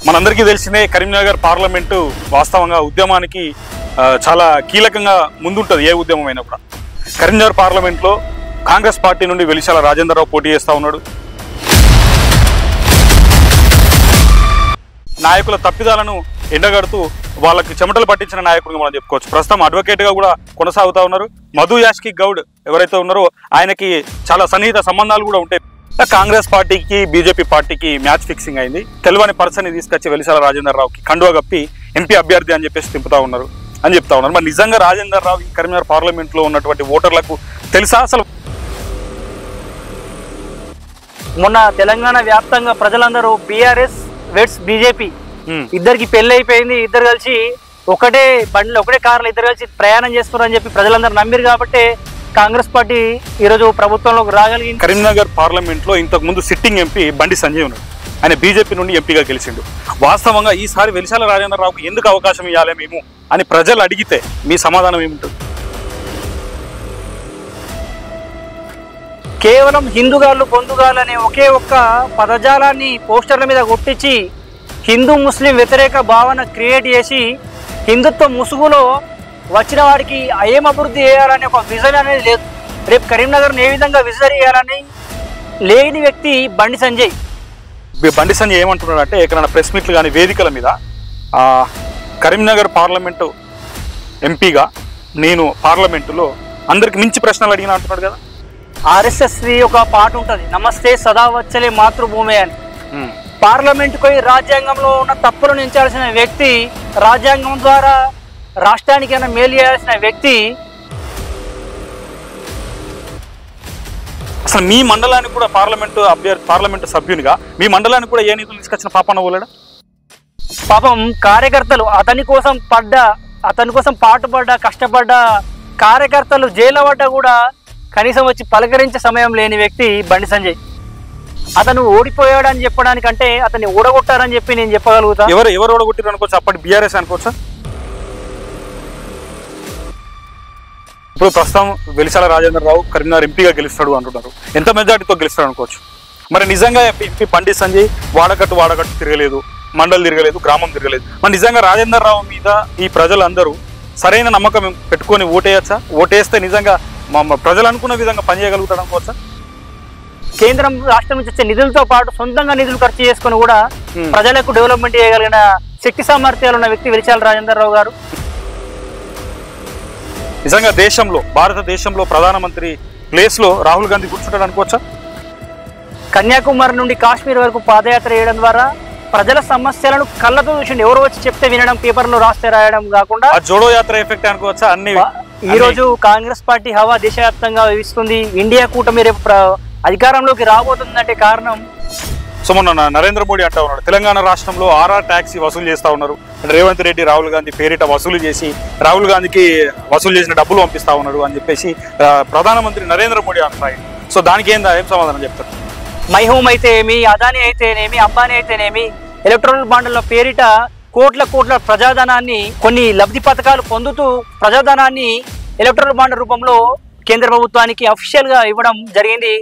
మనందరికీ తెలిసిందే కరీంనగర్ పార్లమెంటు వాస్తవంగా ఉద్యమానికి చాలా కీలకంగా ముందుంటుంది. ఏ ఉద్యమం అయినా కూడా కరీంనగర్ పార్లమెంట్లో కాంగ్రెస్ పార్టీ నుండి వెలిశాల రాజేందర్రావు పోటీ చేస్తూ ఉన్నాడు. నాయకుల తప్పిదాలను ఎండగడుతూ వాళ్ళకి చెమటలు పట్టించిన నాయకుడిగా మనం చెప్పుకోవచ్చు. ప్రస్తుతం అడ్వకేట్గా కూడా కొనసాగుతూ ఉన్నారు. మధు యాష్కి గౌడ్ ఎవరైతే ఉన్నారో ఆయనకి చాలా సన్నిహిత సంబంధాలు కూడా ఉంటాయి. కాంగ్రెస్ పార్టీకి బీజేపీ పార్టీకి మ్యాచ్ ఫిక్సింగ్ అయింది. తెలియని పర్సన్ని తీసుకొచ్చి వెలిశాల రాజేందర్రావుకి కండువా కప్పి ఎంపీ అభ్యర్థి అని చెప్పేసి తిప్పుతా ఉన్నారు అని చెప్తా ఉన్నారు. మరి నిజంగా రాజేందర్రావు ఈ కరీంనగర్ పార్లమెంట్లో ఉన్నటువంటి ఓటర్లకు తెలుసా అసలు? మొన్న తెలంగాణ వ్యాప్తంగా ప్రజలందరూ బీఆర్ఎస్ వెట్స్ బీజేపీ ఇద్దరికి పెళ్లి అయిపోయింది, ఇద్దరు కలిసి ఒకటే బండిలో ఒకటే కార్లో ఇద్దరు కలిసి ప్రయాణం చేస్తున్నారని చెప్పి ప్రజలందరూ నమ్మిరు కాబట్టి కాంగ్రెస్ పార్టీ ఈరోజు ప్రభుత్వంలోకి రాగలిగింది. కరీంనగర్ పార్లమెంట్లో ఇంతకు ముందు సిట్టింగ్ ఎంపీ బండి సంజయ్ ఉన్నాడు. ఆయన బీజేపీ నుండి ఎంపీగా గెలిచిండు. వాస్తవంగా ఈసారి వెలిశాల రాజేందర్రావుకి ఎందుకు అవకాశం ఇవ్వాలి మేము అని ప్రజలు అడిగితే మీ సమాధానం ఏముంటుంది? కేవలం హిందూగాళ్ళు పొందుగాళ్ళు అనే ఒకే ఒక్క పదజాలాన్ని పోస్టర్ల మీద కొట్టించి హిందూ ముస్లిం వ్యతిరేక భావన క్రియేట్ చేసి హిందుత్వ ముసుగులో వచ్చిన వాడికి ఏం అభివృద్ధి చేయాలనే ఒక విజన్ అనేది లేదు. రేపు కరీంనగర్ని ఏ విధంగా విజన్ చేయాలని లేని వ్యక్తి బండి సంజయ్. బండి సంజయ్ ఏమంటున్నాడు అంటే ఎక్కడైనా ప్రెస్ మీట్లు కానీ వేదికల మీద కరీంనగర్ పార్లమెంటు ఎంపీగా నేను పార్లమెంటులో అందరికి మించి ప్రశ్నలు అడిగిన అంటున్నాడు కదా. ఆర్ఎస్ఎస్ ఒక పాట ఉంటుంది, నమస్తే సదా వచ్చలే మాతృభూమి అని. పార్లమెంటుకు పోయి రాజ్యాంగంలో ఉన్న తప్పులను ఎంచాల్సిన వ్యక్తి, రాజ్యాంగం ద్వారా రాష్ట్రానికైనా మేలు చేయాల్సిన వ్యక్తి అసలు మీ మండలానికి కూడా పార్లమెంటు సభ్యునిగా మీ మండలానికి కూడా ఏ నిధులు తీసుకొచ్చిన పాపన పోలేడా? పాపం కార్యకర్తలు అతని కోసం పాటుపడ్డ కష్టపడ్డ కార్యకర్తలు జైల్లో పడ్డా కూడా కనీసం వచ్చి పలకరించే సమయం లేని వ్యక్తి బండి సంజయ్. అతను ఓడిపోయాడని చెప్పడానికంటే అతన్ని ఓడగొట్టారని చెప్పి నేను చెప్పగలుగుతా. ఎవరు ఓడగొట్టారు అనుకోవచ్చు? అప్పటి బీఆర్ఎస్ అనుకోవచ్చా? ఇప్పుడు ప్రస్తుతం వెలిశాల రాజేందర్రావు కరీంనగర్ ఎంపీగా గెలుస్తాడు అంటున్నారు. ఎంత మెజార్టీతో గెలుస్తాడు అనుకోవచ్చు? మరి నిజంగా ఎంపీ బండి సంజయ్ వాడకట్టు తిరగలేదు, మండలి తిరగలేదు, గ్రామం తిరగలేదు. మరి నిజంగా రాజేందర్రావు మీద ఈ ప్రజలందరూ సరైన నమ్మకం పెట్టుకొని ఓటేయచ్చా? ఓటేస్తే నిజంగా ప్రజలు అనుకున్న విధంగా పనిచేయగలుగుతాడు అనుకోవచ్చా? కేంద్రం రాష్ట్రం నుంచి వచ్చే నిధులతో పాటు సొంతంగా నిధులు ఖర్చు చేసుకుని కూడా ప్రజలకు డెవలప్మెంట్ చేయగలిగిన శక్తి సామర్థ్యాలు ఉన్న వ్యక్తి వెలిశాల రాజేందర్రావు గారు. నిజంగా భారతదేశంలో ప్రధానమంత్రి ప్లేస్ లో రాహుల్ గాంధీ కూర్చుంటాడు అనుకోవచ్చా? కన్యాకుమారి నుండి కాశ్మీర్ వరకు పాదయాత్ర చేయడం ద్వారా ప్రజల సమస్యలను కళ్ళతో చూసిండి. ఎవరు వచ్చి చెప్తే వినడం, పేపర్లో రాస్తే రాయడం కాకుండా జోడో యాత్ర ఎఫెక్ట్ అనుకోవచ్చా? ఈ రోజు కాంగ్రెస్ పార్టీ హవా దేశవ్యాప్తంగా వీస్తుంది. ఇండియా కూటమి రేపు అధికారంలోకి రాబోతుందంటే కారణం సో మొన్న నరేంద్ర మోడీ అంటా ఉన్నాడు తెలంగాణ రాష్ట్రంలో ఆర్ఆర్ ట్యాక్సీ వసూలు చేస్తూ ఉన్నారు. రేవంత్ రెడ్డి రాహుల్ గాంధీ పేరిట వసూలు చేసి రాహుల్ గాంధీకి వసూలు చేసిన డబ్బులు పంపిస్తా ఉన్నాడు అని చెప్పేసి ప్రధానమంత్రి నరేంద్ర మోడీ అంటున్నాయి. సో దానికి ఏం సమాధానం చెప్తారు? మై హోమ్ అయితేనేమి, అదానీ అయితేనేమి, అంబానీ అయితేనేమి ఎలక్ట్రల్ బాండ్ల పేరిట కోట్ల ప్రజాధనాన్ని కొన్ని లబ్ధి పథకాలు పొందుతూ ప్రజాధనాన్ని ఎలక్ట్రల్ బాండ్ రూపంలో కేంద్ర ప్రభుత్వానికి అఫీషియల్ గా ఇవ్వడం జరిగింది.